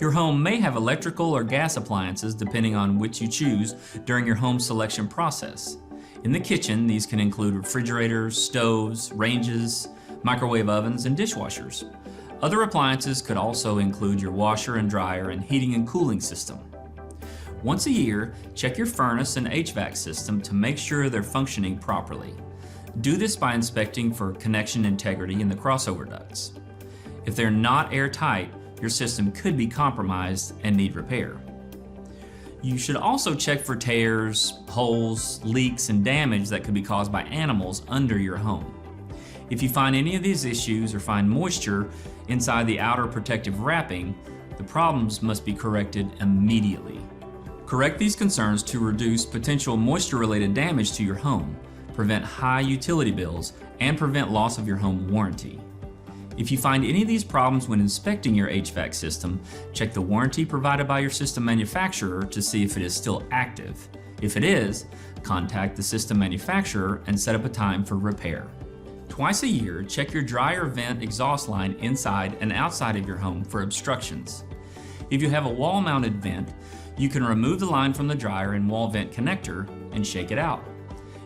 Your home may have electrical or gas appliances depending on which you choose during your home selection process. In the kitchen, these can include refrigerators, stoves, ranges, microwave ovens, and dishwashers. Other appliances could also include your washer and dryer and heating and cooling system. Once a year, check your furnace and HVAC system to make sure they're functioning properly. Do this by inspecting for connection integrity in the crossover ducts. If they're not airtight, your system could be compromised and need repair. You should also check for tears, holes, leaks, and damage that could be caused by animals under your home. If you find any of these issues or find moisture inside the outer protective wrapping, the problems must be corrected immediately. Correct these concerns to reduce potential moisture-related damage to your home, prevent high utility bills, and prevent loss of your home warranty. If you find any of these problems when inspecting your HVAC system, check the warranty provided by your system manufacturer to see if it is still active. If it is, contact the system manufacturer and set up a time for repair. Twice a year, check your dryer vent exhaust line inside and outside of your home for obstructions. If you have a wall-mounted vent, you can remove the line from the dryer and wall vent connector and shake it out.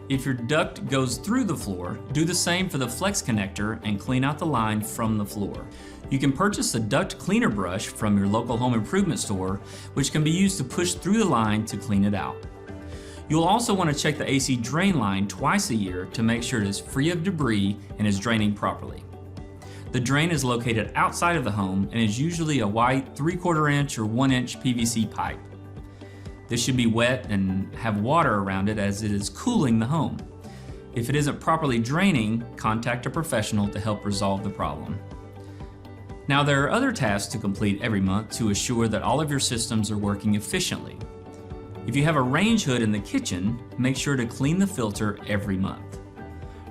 If your duct goes through the floor, do the same for the flex connector and clean out the line from the floor. You can purchase a duct cleaner brush from your local home improvement store, which can be used to push through the line to clean it out. You'll also want to check the AC drain line twice a year to make sure it is free of debris and is draining properly. The drain is located outside of the home and is usually a white 3/4 inch or 1 inch PVC pipe. This should be wet and have water around it as it is cooling the home. If it isn't properly draining, contact a professional to help resolve the problem. Now, there are other tasks to complete every month to assure that all of your systems are working efficiently. If you have a range hood in the kitchen, make sure to clean the filter every month.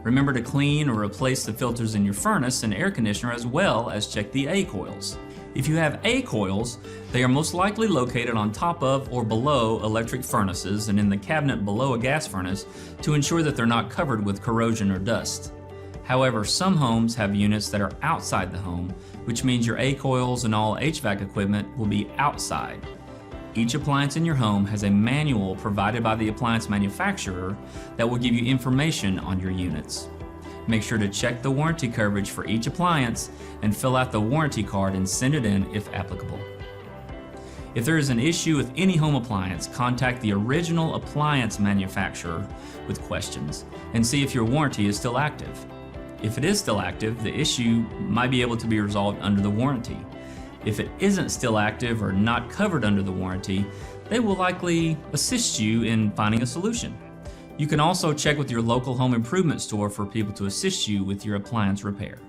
Remember to clean or replace the filters in your furnace and air conditioner, as well as check the A coils. If you have A coils, they are most likely located on top of or below electric furnaces and in the cabinet below a gas furnace to ensure that they're not covered with corrosion or dust. However, some homes have units that are outside the home, which means your A coils and all HVAC equipment will be outside. Each appliance in your home has a manual provided by the appliance manufacturer that will give you information on your units. Make sure to check the warranty coverage for each appliance and fill out the warranty card and send it in if applicable. If there is an issue with any home appliance, contact the original appliance manufacturer with questions and see if your warranty is still active. If it is still active, the issue might be able to be resolved under the warranty. If it isn't still active or not covered under the warranty, they will likely assist you in finding a solution. You can also check with your local home improvement store for people to assist you with your appliance repair.